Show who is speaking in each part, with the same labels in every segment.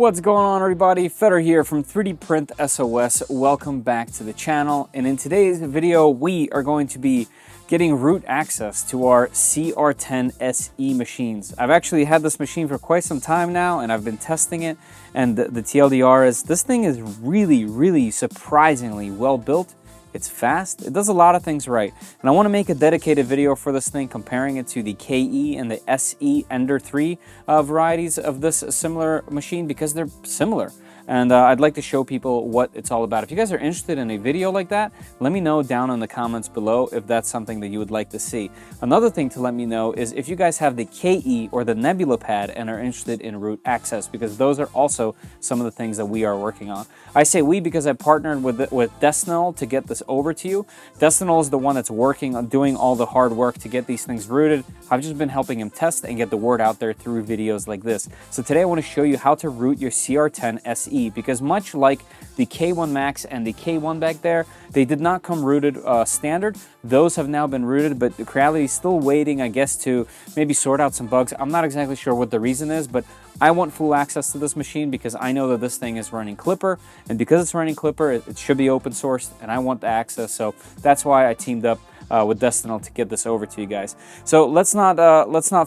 Speaker 1: What's going on, everybody? Feder here from 3D Print SOS. Welcome back to the channel. And in today's video, we are going to be getting root access to our CR10-SE machines. I've actually had this machine for quite some time now, and I've been testing it. And the TLDR is this thing is really surprisingly well built. It's fast, it does a lot of things right. And I want to make a dedicated video for this thing, comparing it to the KE and the SE Ender 3 varieties of this similar machine, because they're similar. And I'd like to show people what it's all about. If you guys are interested in a video like that, let me know down in the comments below if that's something that you would like to see. Another thing to let me know is if you guys have the KE or the Nebula pad and are interested in root access, because those are also some of the things that we are working on. I say we because I partnered with Destinol to get this over to you. Destinol is the one that's working on doing all the hard work to get these things rooted. I've just been helping him test and get the word out there through videos like this. So today I want to show you how to root your CR10-SE. Because much like the K1 Max and the K1 back there, they did not come rooted standard. Those have now been rooted, but Creality is still waiting, I guess, to maybe sort out some bugs. I'm not exactly sure what the reason is, but I want full access to this machine because I know that this thing is running Klipper, and because it's running Klipper, it should be open sourced, and I want the access. So that's why I teamed up with Destinol to get this over to you guys. So let's not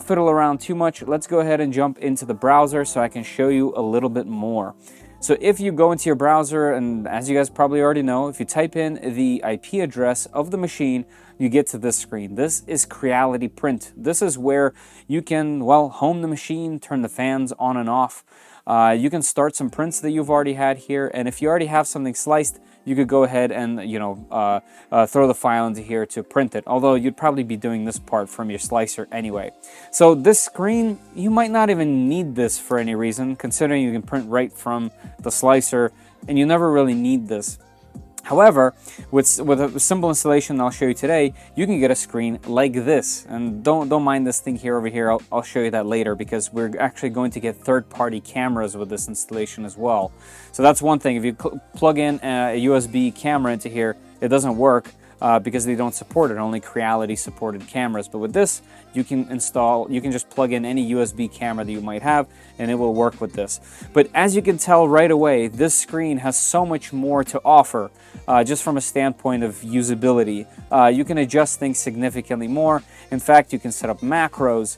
Speaker 1: fiddle around too much. Let's go ahead and jump into the browser so I can show you a little bit more. So if you go into your browser, and as you guys probably already know, if you type in the IP address of the machine, you get to this screen. This is Creality Print. This is where you can, well, home the machine, turn the fans on and off. You can start some prints that you've already had here, and if you already have something sliced, you could go ahead and, throw the file into here to print it, although you'd probably be doing this part from your slicer anyway. So this screen, you might not even need this for any reason, considering you can print right from the slicer, and you never really need this. However, with a simple installation I'll show you today, you can get a screen like this. And don't mind this thing here over here. I'll show you that later, because we're actually going to get third-party cameras with this installation as well. So that's one thing. If you plug in a USB camera into here, it doesn't work because they don't support it. Only Creality supported cameras. But with this, you can just plug in any USB camera that you might have, and it will work with this. But as you can tell right away, this screen has so much more to offer, just from a standpoint of usability. You can adjust things significantly more. In fact, you can set up macros.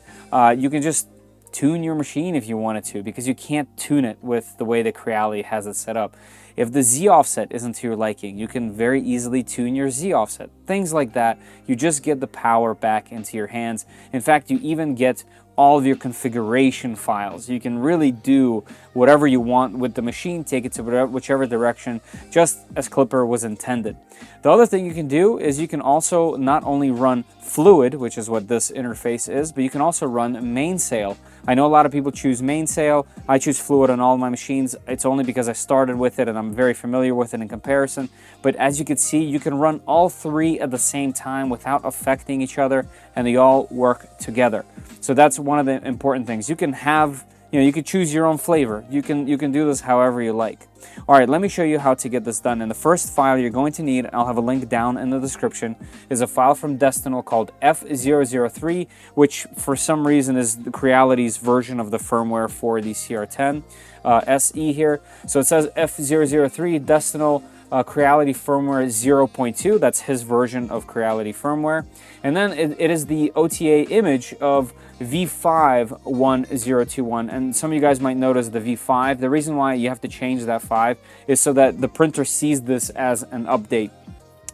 Speaker 1: You can just tune your machine if you wanted to, because you can't tune it with the way that Creality has it set up. If the Z offset isn't to your liking, you can very easily tune your Z offset. Things like that. You just get the power back into your hands. In fact, you even get all of your configuration files. You can really do whatever you want with the machine, take it to whichever direction, just as Klipper was intended. The other thing you can do is you can also not only run Fluid, which is what this interface is, but you can also run Mainsail. I know a lot of people choose Mainsail. I choose Fluid on all of my machines. It's only because I started with it and I'm very familiar with it in comparison. But as you can see, you can run all three at the same time without affecting each other, and they all work together. So that's one of the important things. You can have, you can choose your own flavor. You can do this however you like. All right, let me show you how to get this done. And the first file you're going to need, I'll have a link down in the description, is a file from Destinol called F003, which for some reason is the Creality's version of the firmware for the CR10 SE here. So it says F003 Destinol Creality Firmware 0.2. That's his version of Creality Firmware. And then it is the OTA image of V51021. And some of you guys might notice the V5. The reason why you have to change that 5 is so that the printer sees this as an update,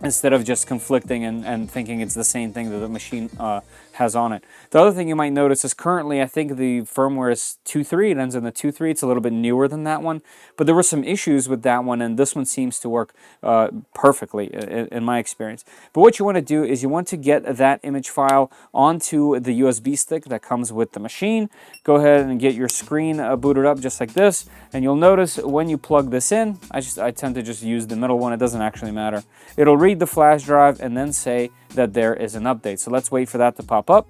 Speaker 1: instead of just conflicting and thinking it's the same thing that the machine has on it. The other thing you might notice is currently, I think the firmware is 2.3. It ends in the 2.3. It's a little bit newer than that one, but there were some issues with that one, and this one seems to work perfectly in my experience. But what you want to do is you want to get that image file onto the USB stick that comes with the machine. Go ahead and get your screen booted up just like this, and you'll notice when you plug this in, I tend to just use the middle one. It doesn't actually matter. It'll read the flash drive and then say that there is an update. So let's wait for that to pop up.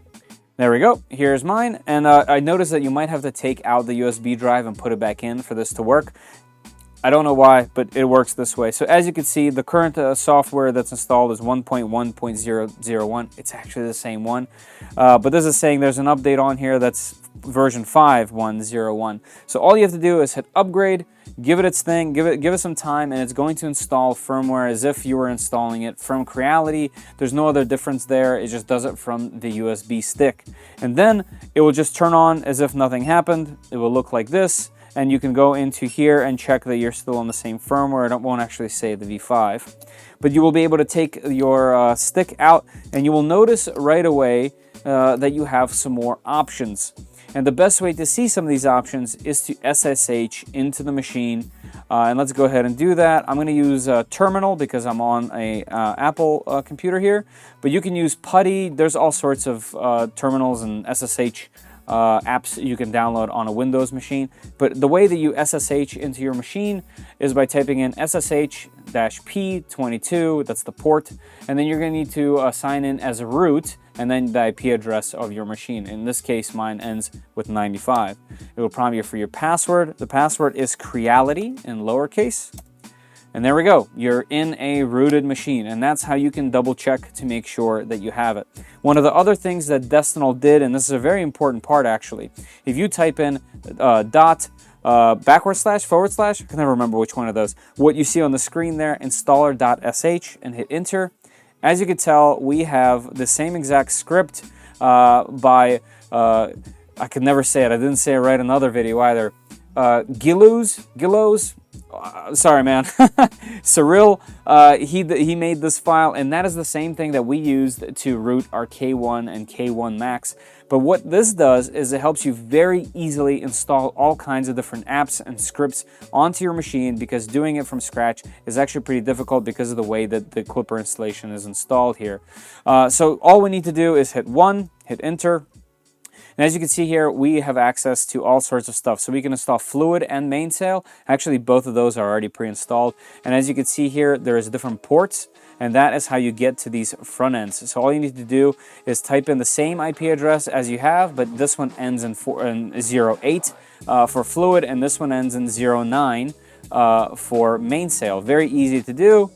Speaker 1: There we go. Here's mine. And I noticed that you might have to take out the USB drive and put it back in for this to work. I don't know why, but it works this way. So as you can see, the current software that's installed is 1.1.001. It's actually the same one. But this is saying there's an update on here that's version 5.1.0.1. So all you have to do is hit upgrade, give it its thing, give it some time, and it's going to install firmware as if you were installing it from Creality. There's no other difference there. It just does it from the USB stick. And then it will just turn on as if nothing happened. It will look like this. And you can go into here and check that you're still on the same firmware. It won't actually say the V5. But you will be able to take your stick out, and you will notice right away that you have some more options. And the best way to see some of these options is to SSH into the machine. And let's go ahead and do that. I'm going to use Terminal because I'm on a Apple computer here. But you can use PuTTY. There's all sorts of terminals and SSH apps you can download on a Windows machine. But the way that you SSH into your machine is by typing in SSH-P22, that's the port, and then you're going to need to sign in as a root, and then the IP address of your machine. In this case, mine ends with 95. It will prompt you for your password. The password is Creality in lowercase. And there we go, you're in a rooted machine, and that's how you can double check to make sure that you have it. One of the other things that Destinal did, and this is a very important part actually, if you type in // I can never remember which one of those, what you see on the screen there, installer.sh, and hit enter. As you can tell, we have the same exact script by, I could never say it, I didn't say it right in another video either, Gillows, sorry man, Cyril, he made this file, and that is the same thing that we used to root our K1 and K1 Max. But what this does is it helps you very easily install all kinds of different apps and scripts onto your machine, because doing it from scratch is actually pretty difficult because of the way that the Klipper installation is installed here. So all we need to do is hit 1, hit enter. And as you can see here, we have access to all sorts of stuff. So we can install Fluid and Mainsail. Actually, both of those are already pre-installed. And as you can see here, there is different ports, and that is how you get to these front ends. So all you need to do is type in the same IP address as you have, but this one ends in 08 for Fluid, and this one ends in 09 for Mainsail. Very easy to do.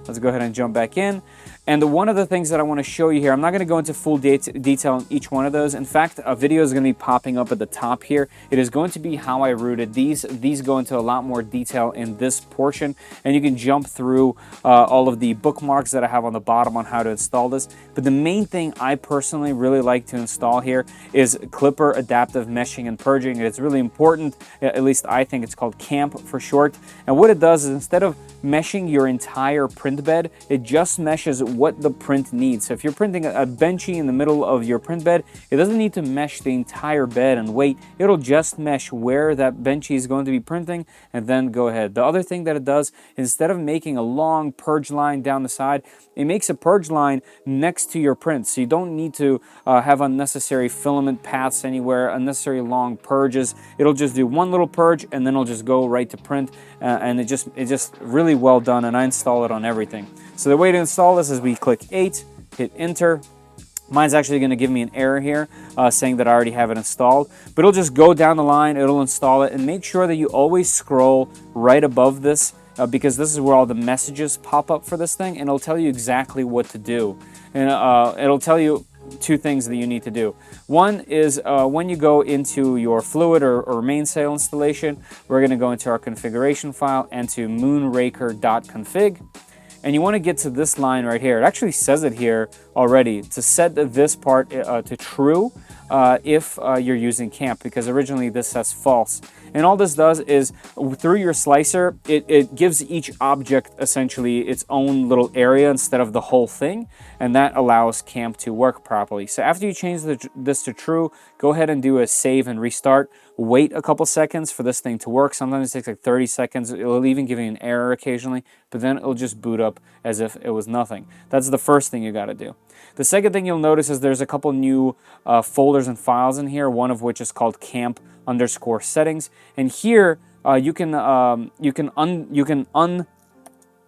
Speaker 1: Let's go ahead and jump back in. And one of the things that I want to show you here, I'm not going to go into full detail on each one of those. In fact, a video is going to be popping up at the top here. It is going to be how I rooted these. These go into a lot more detail in this portion, and you can jump through all of the bookmarks that I have on the bottom on how to install this. But the main thing I personally really like to install here is Klipper Adaptive Meshing and Purging. It's really important, at least I think it's called CAMP for short. And what it does is, instead of meshing your entire print bed, it just meshes what the print needs. So if you're printing a benchy in the middle of your print bed, it doesn't need to mesh the entire bed and wait. It'll just mesh where that benchy is going to be printing, and then go ahead. The other thing that it does, instead of making a long purge line down the side, it makes a purge line next to your print. So you don't need to have unnecessary filament paths anywhere, unnecessary long purges. It'll just do one little purge, and then it'll just go right to print, and it just really well done, and I install it on everything. So the way to install this is we click 8, hit enter. Mine's actually going to give me an error here saying that I already have it installed, but it'll just go down the line, it'll install it, and make sure that you always scroll right above this because this is where all the messages pop up for this thing, and it'll tell you exactly what to do. And it'll tell you two things that you need to do. One is when you go into your Fluid or Mainsail installation, we're going to go into our configuration file and to moonraker.config. And you want to get to this line right here. It actually says it here already, to set this part to true if you're using CAMP, because originally this says false. And all this does is, through your slicer, it gives each object essentially its own little area instead of the whole thing, and that allows CAMP to work properly. So after you change this to true, go ahead and do a save and restart. Wait a couple seconds for this thing to work. Sometimes it takes like 30 seconds. It'll even give you an error occasionally, but then it'll just boot up as if it was nothing. That's the first thing you got to do. The second thing you'll notice is there's a couple new folders and files in here, one of which is called camp_settings. And here you can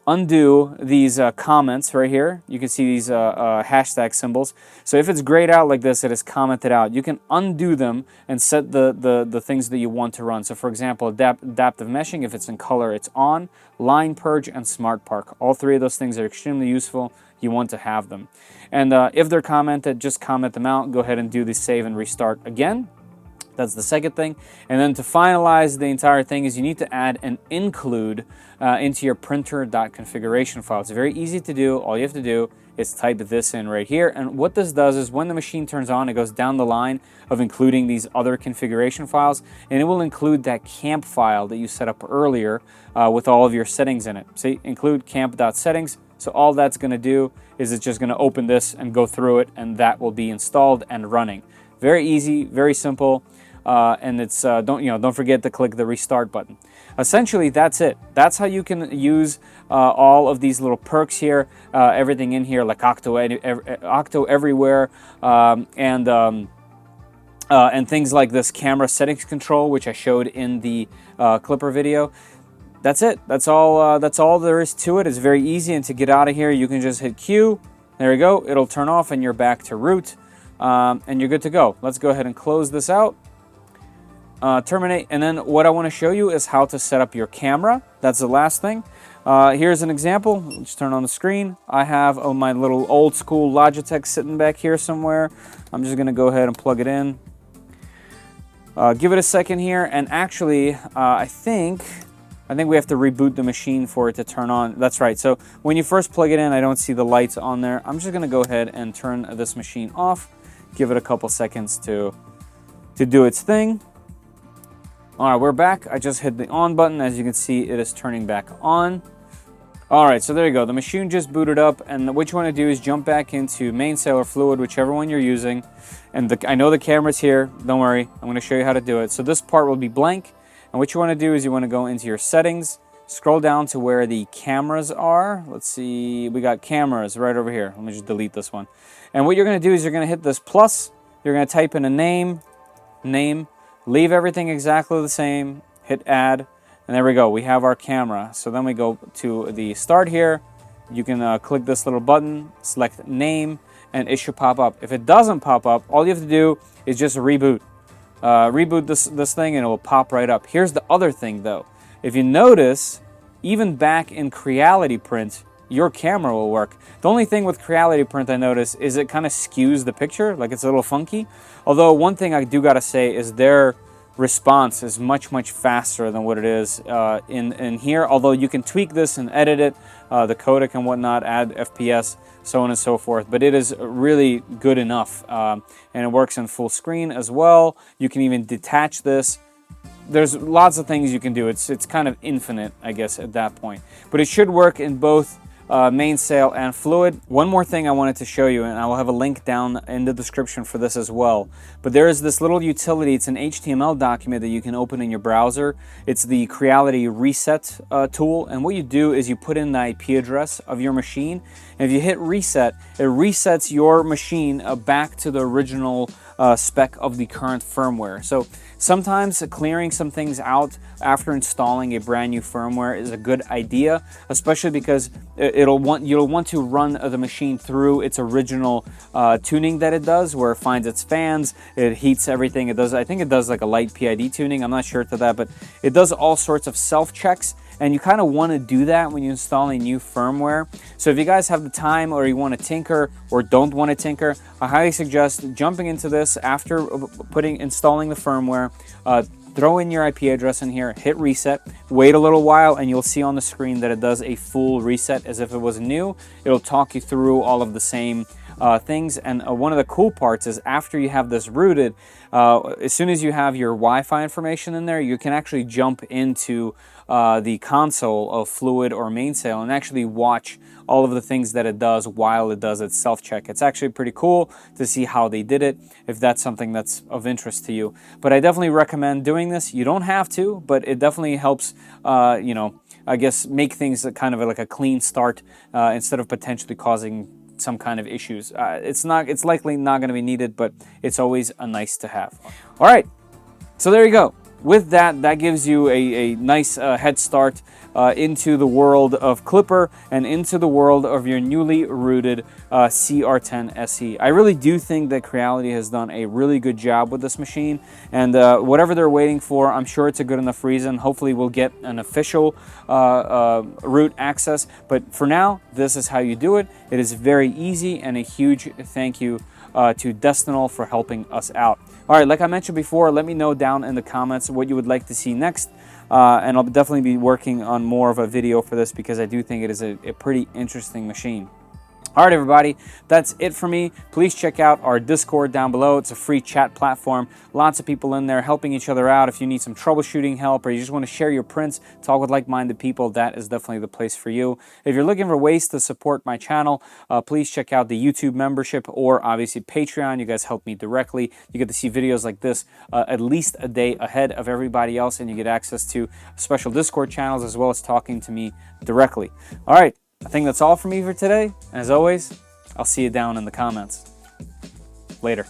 Speaker 1: undo these comments right here. You can see these hashtag symbols. So if it's grayed out like this, it is commented out. You can undo them and set the things that you want to run. So for example, adaptive meshing, if it's in color, it's on. Line purge and smart park. All three of those things are extremely useful. You want to have them. And if they're commented, just comment them out. Go ahead and do the save and restart again. That's the second thing. And then to finalize the entire thing is you need to add an include into your printer.configuration file. It's very easy to do. All you have to do is type this in right here. And what this does is when the machine turns on, it goes down the line of including these other configuration files, and it will include that camp file that you set up earlier with all of your settings in it. See, include camp.settings. So all that's going to do is it's just going to open this and go through it, and that will be installed and running. Very easy, very simple. And it's don't forget to click the restart button. Essentially, that's it. That's how you can use all of these little perks here, everything in here, like Octo Everywhere, and things like this camera settings control, which I showed in the Klipper video. That's it. That's all there is to it. It's very easy, and to get out of here, you can just hit Q. There you go. It'll turn off, and you're back to root, and you're good to go. Let's go ahead and close this out. Terminate, and then what I want to show you is how to set up your camera. That's the last thing. Here's an example. Let's turn on the screen. I have my little old school Logitech sitting back here somewhere. I'm just going to go ahead and plug it in. Give it a second here, and actually, I think we have to reboot the machine for it to turn on. That's right. So when you first plug it in, I don't see the lights on there. I'm just going to go ahead and turn this machine off. Give it a couple seconds to do its thing. All right, we're back. I just hit the on button. As you can see, it is turning back on. All right, so there you go. The machine just booted up, and what you want to do is jump back into Mainsail or Fluid, whichever one you're using. And I know the camera's here. Don't worry. I'm going to show you how to do it. So this part will be blank, and what you want to do is you want to go into your settings, scroll down to where the cameras are. Let's see. We got cameras right over here. Let me just delete this one. And what you're going to do is you're going to hit this plus. You're going to type in a name. Leave everything exactly the same, hit add, and there we go. We have our camera. So then we go to the start here. You can click this little button, select name, and it should pop up. If it doesn't pop up, all you have to do is just reboot. Reboot this thing and it will pop right up. Here's the other thing though. If you notice, even back in Creality Print, your camera will work. The only thing with Creality Print I notice is it kind of skews the picture, like it's a little funky. Although one thing I do gotta say is their response is much faster than what it is in here. Although you can tweak this and edit it, the codec and whatnot, add FPS, so on and so forth. But it is really good enough, and it works in full screen as well. You can even detach this. There's lots of things you can do. It's kind of infinite, I guess, at that point. But it should work in both Mainsail and Fluid. One more thing I wanted to show you, and I will have a link down in the description for this as well. But there is this little utility. It's an HTML document that you can open in your browser. It's the Creality Reset tool, and what you do is you put in the IP address of your machine, and if you hit reset, it resets your machine back to the original spec of the current firmware. So sometimes clearing some things out after installing a brand new firmware is a good idea, especially because you'll want to run the machine through its original tuning that it does, where it finds its fans, it heats everything. It does, I think it does like a light PID tuning. I'm not sure to that, but it does all sorts of self-checks. And you kind of want to do that when you install a new firmware. So if you guys have the time, or you want to tinker or don't want to tinker, I highly suggest jumping into this after installing the firmware. Throw in your IP address in here, hit reset, wait a little while, and you'll see on the screen that it does a full reset as if it was new. It'll talk you through all of the same things. And one of the cool parts is after you have this rooted, as soon as you have your Wi-Fi information in there, you can actually jump into the console of Fluid or Mainsail and actually watch all of the things that it does while it does its self-check. It's actually pretty cool to see how they did it, if that's something that's of interest to you. But I definitely recommend doing this. You don't have to, but it definitely helps, you know, I guess make things kind of like a clean start instead of potentially causing some kind of issues. It's likely not going to be needed, but it's always a nice to have. All right, so there you go. With that gives you a nice head start into the world of Klipper and into the world of your newly rooted CR10-SE. I really do think that Creality has done a really good job with this machine, and whatever they're waiting for, I'm sure it's a good enough reason. Hopefully we'll get an official root access, but for now, this is how you do it. It is very easy, and a huge thank you to Destinol for helping us out. All right, like I mentioned before, let me know down in the comments what you would like to see next. And I'll definitely be working on more of a video for this because I do think it is a pretty interesting machine. All right, everybody, that's it for me. Please check out our Discord down below. It's a free chat platform. Lots of people in there helping each other out. If you need some troubleshooting help or you just want to share your prints, talk with like-minded people, that is definitely the place for you. If you're looking for ways to support my channel, please check out the YouTube membership or obviously Patreon. You guys help me directly. You get to see videos like this at least a day ahead of everybody else, and you get access to special Discord channels as well as talking to me directly. All right. I think that's all for me for today. And as always, I'll see you down in the comments. Later.